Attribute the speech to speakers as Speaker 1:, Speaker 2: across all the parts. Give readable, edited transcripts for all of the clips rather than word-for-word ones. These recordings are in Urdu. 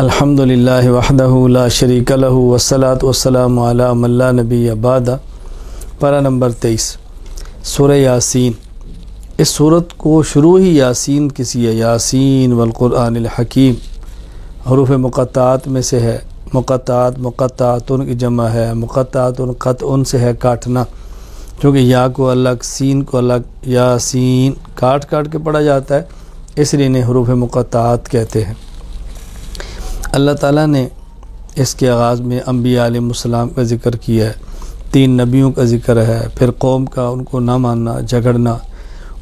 Speaker 1: الحمدللہ وحدہ لا شریک لہ والصلاۃ والسلام علی من لا نبی بعد۔ پارہ نمبر 23 سورہ یاسین۔ اس سورت کو شروع ہی یاسین کسی ہے، یاسین والقرآن الحکیم، حروف مقطعات میں سے ہے۔ مقطعاتن کی جمع ہے، مقطعاتن قطعن سے ہے کاٹنا، کیونکہ یا کو الگ سین کو الگ، یاسین کاٹ کے پڑھا جاتا ہے، اس لیے انہیں حروف مقطعات کہتے ہیں۔ اللہ تعالیٰ نے اس کے آغاز میں انبیاء علیہ السلام کا ذکر کیا ہے، 3 نبیوں کا ذکر ہے، پھر قوم کا ان کو نہ ماننا، جھگڑنا،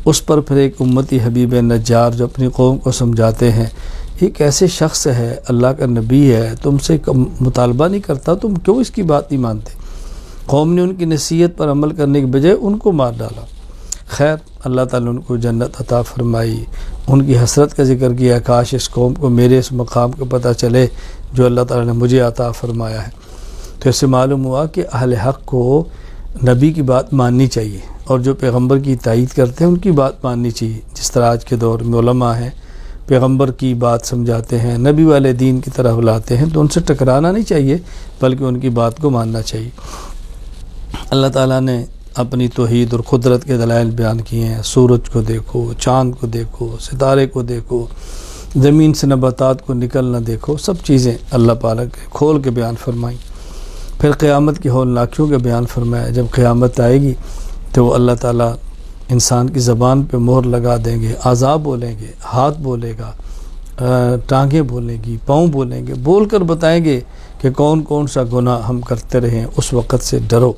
Speaker 1: اس پر پھر ایک امتی حبیب نجار جو اپنی قوم کو سمجھاتے ہیں ایک ایسے شخص ہے، اللہ کا نبی ہے، تم سے مطالبہ نہیں کرتا، تم کیوں اس کی بات نہیں مانتے؟ قوم نے ان کی نصیحت پر عمل کرنے کے بجائے ان کو مار ڈالا۔ خیر، اللہ تعالیٰ نے ان کو جنت عطا فرمائی، ان کی حسرت کا ذکر کیا، کاش اس قوم کو میرے اس مقام کا پتہ چلے جو اللہ تعالیٰ نے مجھے عطا فرمایا ہے۔ تو اس سے معلوم ہوا کہ اہل حق کو نبی کی بات ماننی چاہیے، اور جو پیغمبر کی تائید کرتے ہیں ان کی بات ماننی چاہیے۔ جس طرح آج کے دور میں علماء ہیں، پیغمبر کی بات سمجھاتے ہیں، نبی والے دین کی طرح بلاتے ہیں، تو ان سے ٹکرانا نہیں چاہیے، بلکہ ان کی بات کو ماننا چاہیے۔ اللہ تعالیٰ نے اپنی توحید اور قدرت کے دلائل بیان کیے ہیں۔ سورج کو دیکھو، چاند کو دیکھو، ستارے کو دیکھو، زمین سے نباتات کو نکلنا دیکھو، سب چیزیں اللہ پاک کے کھول کے بیان فرمائیں۔ پھر قیامت کی ہولناکیوں کا بیان فرمایا۔ جب قیامت آئے گی تو اللہ تعالیٰ انسان کی زبان پہ مہر لگا دیں گے، اعضاء بولیں گے، ہاتھ بولے گا، ٹانگیں بولیں گی، پاؤں بولیں گے، بول کر بتائیں گے کہ کون کون سا گناہ ہم کرتے رہے ہیں، اس وقت سے ڈرو۔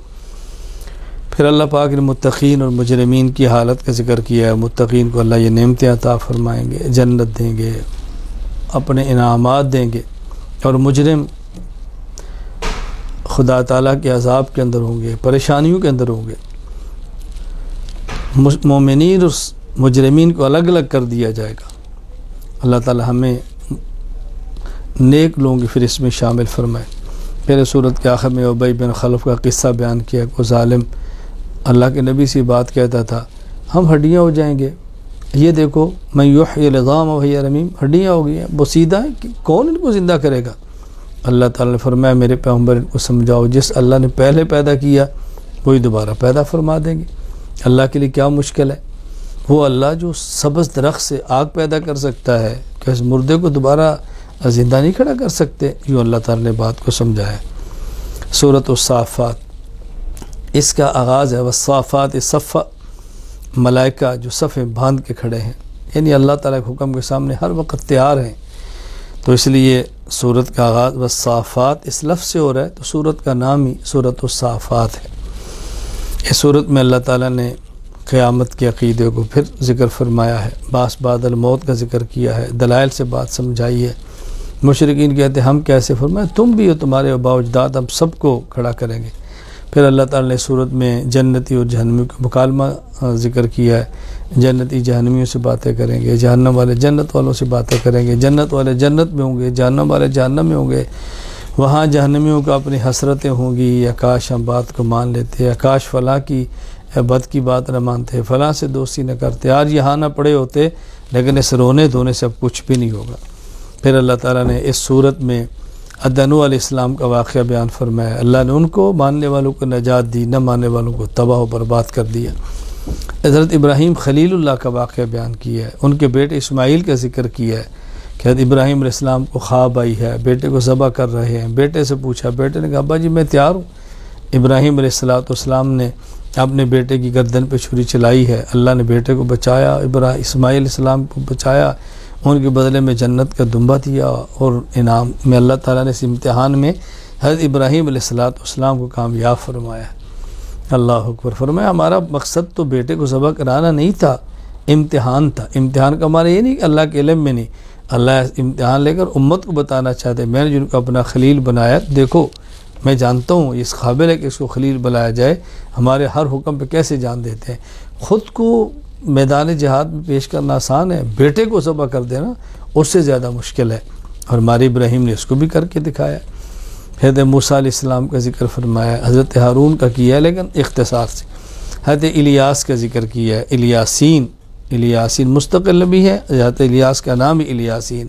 Speaker 1: پھر اللہ پاک نے متقین اور مجرمین کی حالت کا ذکر کیا ہے۔ متقین کو اللہ یہ نعمتیں عطا فرمائیں گے، جنت دیں گے، اپنے انعامات دیں گے، اور مجرم خدا تعالیٰ کے عذاب کے اندر ہوں گے، پریشانیوں کے اندر ہوں گے۔ مومنین اور مجرمین کو الگ الگ کر دیا جائے گا۔ اللہ تعالیٰ ہمیں نیک لوگوں کی فہرست میں شامل فرمائے۔ پھر سورت کے آخر میں ابی بن خلف کا قصہ بیان کیا۔ کو ظالم اللہ کے نبی سے بات کہتا تھا، ہم ہڈیاں ہو جائیں گے، یہ دیکھو من یحیی العظام وہی رمیم، ہڈیاں ہو گئی ہیں، بوسیدہ ہیں، کون ان کو زندہ کرے گا؟ اللہ تعالیٰ نے فرمایا میرے پیغمبر ان کو سمجھاؤ، جس اللہ نے پہلے پیدا کیا وہی دوبارہ پیدا فرما دیں گے۔ اللہ کے لیے کیا مشکل ہے؟ وہ اللہ جو سبز درخت سے آگ پیدا کر سکتا ہے، کہ اس مردے کو دوبارہ زندہ نہیں کھڑا کر سکتے؟ یوں اللہ تعالیٰ نے بات کو سمجھایا۔ سورۃ الصافات، اس کا آغاز ہے والصافات صفا، ملائکہ جو صفیں باندھ کے کھڑے ہیں، یعنی اللہ تعالیٰ کے حکم کے سامنے ہر وقت تیار ہیں، تو اس لیے سورت کا آغاز والصافات اس لفظ سے ہو رہا ہے، تو سورت کا نام ہی سورۃ الصافات ہے۔ اس سورت میں اللہ تعالیٰ نے قیامت کے عقیدے کو پھر ذکر فرمایا ہے، بعث بعد الموت کا ذکر کیا ہے، دلائل سے بات سمجھائی ہے۔ مشرکین کہتے ہیں ہم کیسے؟ فرمایا تم بھی ہو، تمہارے آباء و اجداد، ہم سب کو کھڑا کریں گے۔ پھر اللہ تعالیٰ نے صورت میں جنتی اور جہنمیوں کا مکالمہ ذکر کیا ہے۔ جنتی جہنمیوں سے باتیں کریں گے، جہنم والے جنت والوں سے باتیں کریں گے، جنت والے جنت میں ہوں گے، جہنم والے جہنم میں ہوں گے۔ وہاں جہنمیوں کو اپنی حسرتیں ہوں گی، یا کاش ہم بات کو مان لیتے، یا کاش فلاں کی بد کی بات نہ مانتے، فلاں سے دوستی نہ کرتے، آج یہاں نہ پڑے ہوتے، لیکن اس رونے دھونے سے اب کچھ بھی نہیں ہوگا۔ پھر اللہ تعالیٰ نے اس صورت میں نوح علیہ السلام کا واقعہ بیان فرمایا۔ اللہ نے ان کو ماننے والوں کو نجات دی، نہ ماننے والوں کو تباہ و برباد کر دیا۔ حضرت ابراہیم خلیل اللہ کا واقعہ بیان کیا ہے، ان کے بیٹے اسماعیل کا ذکر کیا ہے کہ حضرت ابراہیم علیہ السلام کو خواب آئی ہے، بیٹے کو ذبح کر رہے ہیں، بیٹے سے پوچھا، بیٹے نے کہا ابا جی میں تیار ہوں۔ ابراہیم علیہ السلام نے اپنے بیٹے کی گردن پہ چھری چلائی ہے، اللہ نے بیٹے کو بچایا، اسماعیل علیہ السلام کو بچایا، ان کے بدلے میں جنت کا دمبا دیا، اور انعام میں اللہ تعالیٰ نے اس امتحان میں حضرت ابراہیم علیہ السلام کو کامیاب فرمایا۔ اللہ اکبر۔ فرمایا ہمارا مقصد تو بیٹے کو ذبح کرانا نہیں تھا، امتحان تھا۔ امتحان کا ہمارا یہ نہیں کہ اللہ کے علم میں نہیں، اللہ امتحان لے کر امت کو بتانا چاہتے میں نے جن کو اپنا خلیل بنایا، دیکھو میں جانتا ہوں اس قابل ہے کہ اس کو خلیل بنایا جائے، ہمارے ہر حکم پہ کیسے جان دیتے ہیں۔ خود کو میدان جہاد میں پیش کرنا آسان ہے، بیٹے کو ذبح کر دینا اس سے زیادہ مشکل ہے، اور ہمارے ابراہیم نے اس کو بھی کر کے دکھایا۔ حضرت موسیٰ علیہ السلام کا ذکر فرمایا، حضرت ہارون کا کیا ہے لیکن اختصار سے۔ حضرت الیاس کا ذکر کیا ہے، الیاسین مستقل بھی ہے، حضرت الیاس کا نام ہی الیاسین۔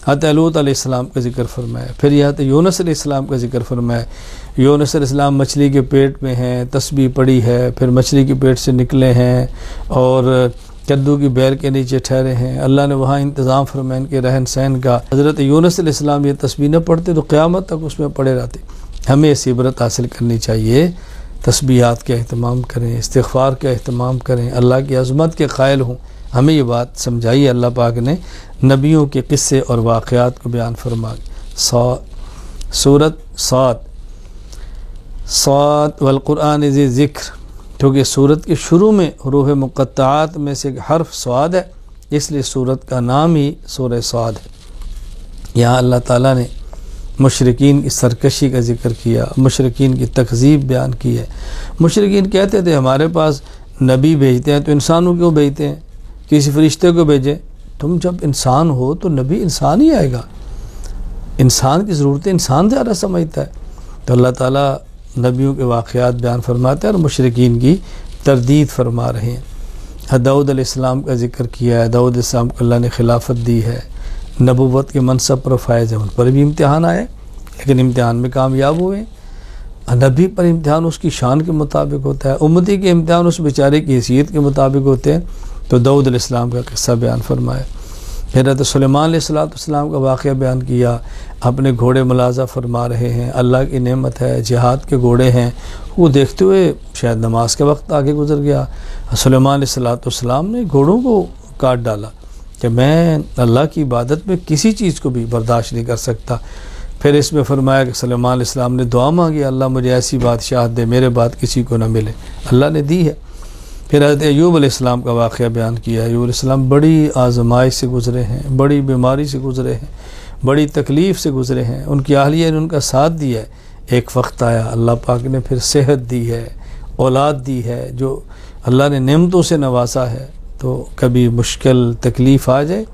Speaker 1: حضرت لوط علیہ السلام کا ذکر فرمایا، پھر حضرت یونس علیہ السلام کا ذکر فرمایا۔ یونس علیہ السلام مچھلی کے پیٹ میں ہیں، تسبیح پڑی ہے، پھر مچھلی کے پیٹ سے نکلے ہیں اور کدو کی بیل کے نیچے ٹھہرے ہیں، اللہ نے وہاں انتظام فرمایا ان کے رہن سہن کا۔ حضرت یونس علیہ السلام یہ تسبیح نہ پڑھتے تو قیامت تک اس میں پڑے رہتے۔ ہمیں اس عبرت حاصل کرنی چاہیے، تسبیحات کا اہتمام کریں، استغفار کا اہتمام کریں، اللہ کی عظمت کے قائل ہوں۔ ہمیں یہ بات سمجھائی اللہ پاک نے نبیوں کے قصے اور واقعات کو بیان فرما۔ سورۃ صاد والقرآن ذی ذکر، کیونکہ سورت کے شروع میں حروف مقطعات میں سے ایک حرف صاد ہے، اس لیے سورت کا نام ہی سورہ صاد ہے۔ یہاں اللہ تعالیٰ نے مشرکین کی سرکشی کا ذکر کیا، مشرکین کی تکذیب بیان کی ہے۔ مشرکین کہتے تھے ہمارے پاس نبی بھیجتے ہیں تو انسانوں کیوں بھیجتے ہیں، کسی فرشتے کو بھیجیں، تم جب انسان ہو تو نبی انسان ہی آئے گا، انسان کی ضرورتیں انسان زیادہ سمجھتا ہے۔ تو اللہ تعالیٰ نبیوں کے واقعات بیان فرماتے ہیں اور مشرکین کی تردید فرما رہے ہیں۔ داؤد علیہ السلام کا ذکر کیا ہے، داؤد علیہ السلام کو اللہ نے خلافت دی ہے، نبوت کے منصب پر فائز ہے، ان پر بھی امتحان آئے لیکن امتحان میں کامیاب ہوئے۔ نبی پر امتحان اس کی شان کے مطابق ہوتا ہے، امتی کے امتحان اس بیچارے کی حیثیت کے مطابق ہوتے ہیں۔ تو داؤد علیہ السلام کا قصہ بیان فرمایا۔ پھر حضرت سلیمان علیہ السلام کا واقعہ بیان کیا، اپنے گھوڑے ملاحظہ فرما رہے ہیں، اللہ کی نعمت ہے، جہاد کے گھوڑے ہیں، وہ دیکھتے ہوئے شاید نماز کا وقت آگے گزر گیا، سلیمان علیہ السلام نے گھوڑوں کو کاٹ ڈالا کہ میں اللہ کی عبادت میں کسی چیز کو بھی برداشت نہیں کر سکتا۔ پھر اس میں فرمایا کہ سلیمان علیہ السلام نے دعا مانگی، اللہ مجھے ایسی بادشاہت دے میرے بعد کسی کو نہ ملے، اللہ نے دی ہے۔ پھر حضرت ایوب علیہ السلام کا واقعہ بیان کیا۔ ایوب علیہ السلام بڑی آزمائش سے گزرے ہیں، بڑی بیماری سے گزرے ہیں، بڑی تکلیف سے گزرے ہیں، ان کی اہلیہ نے ان کا ساتھ دیا ہے۔ ایک وقت آیا اللہ پاک نے پھر صحت دی ہے، اولاد دی ہے، جو اللہ نے نعمتوں سے نوازا ہے۔ تو کبھی مشکل تکلیف آ جائے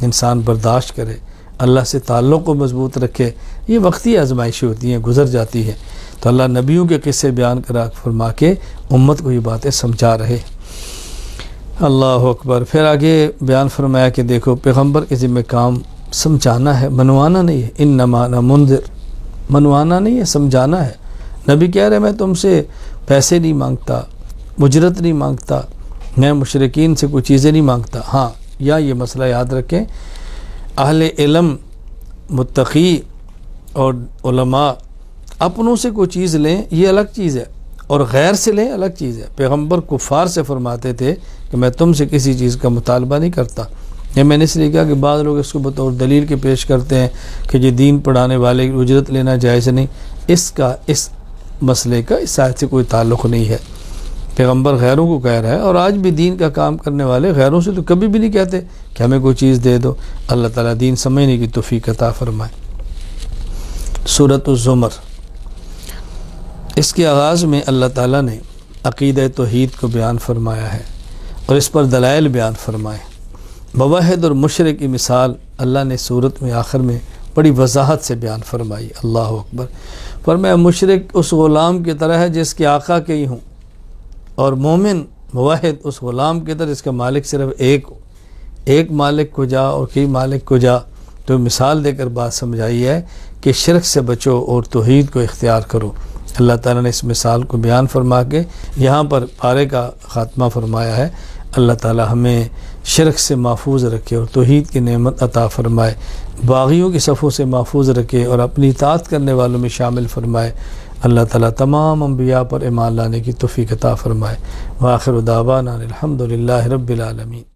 Speaker 1: انسان برداشت کرے، اللہ سے تعلق کو مضبوط رکھے، یہ وقتی آزمائشیں ہوتی ہیں، گزر جاتی ہیں۔ تو اللہ نبیوں کے قصے بیان کرا فرما کے امت کو یہ باتیں سمجھا رہے۔ اللہ اکبر۔ پھر آگے بیان فرمایا کہ دیکھو پیغمبر کے ذمہ کام سمجھانا ہے، منوانا نہیں ہے۔ انما انا منذر، منوانا نہیں ہے، سمجھانا ہے۔ نبی کہہ رہے میں تم سے پیسے نہیں مانگتا، اجرت نہیں مانگتا، میں مشرکین سے کوئی چیزیں نہیں مانگتا۔ ہاں یا یہ مسئلہ یاد رکھیں، اہل علم متقی اور علماء اپنوں سے کوئی چیز لیں یہ الگ چیز ہے، اور غیر سے لیں الگ چیز ہے۔ پیغمبر کفار سے فرماتے تھے کہ میں تم سے کسی چیز کا مطالبہ نہیں کرتا۔ یہ میں نے اس لیے کہا کہ بعض لوگ اس کو بطور دلیل کے پیش کرتے ہیں کہ یہ دین پڑھانے والے کی اجرت لینا جائز نہیں، اس مسئلے کا اس آیت سے کوئی تعلق نہیں ہے۔ پیغمبر غیروں کو کہہ رہا ہے، اور آج بھی دین کا کام کرنے والے غیروں سے تو کبھی بھی نہیں کہتے کہ ہمیں کوئی چیز دے دو۔ اللہ تعالیٰ دین سمجھنے کی توفیق عطا فرمائے۔ سورۃ الزمر، اس کے آغاز میں اللہ تعالیٰ نے عقیدہ توحید کو بیان فرمایا ہے اور اس پر دلائل بیان فرمائے۔ موحد اور مشرک کی مثال اللہ نے سورت میں آخر میں بڑی وضاحت سے بیان فرمائی۔ اللہ اکبر۔ فرمایا مشرک اس غلام کی طرح ہے جس کے آقا کئی ہوں، اور مومن موحد اس غلام کی طرح جس کا مالک صرف ایک ہو۔ ایک مالک کو جا اور کئی مالک کو جا، تو مثال دے کر بات سمجھائی ہے کہ شرک سے بچو اور توحید کو اختیار کرو۔ اللہ تعالیٰ نے اس مثال کو بیان فرما کے یہاں پر پارے کا خاتمہ فرمایا ہے۔ اللہ تعالیٰ ہمیں شرک سے محفوظ رکھے اور توحید کی نعمت عطا فرمائے، باغیوں کی صفوں سے محفوظ رکھے اور اپنی اطاعت کرنے والوں میں شامل فرمائے۔ اللہ تعالیٰ تمام انبیاء پر ایمان لانے کی توفیق عطا فرمائے۔ وآخر دعوانا الحمد للہ رب العالمین۔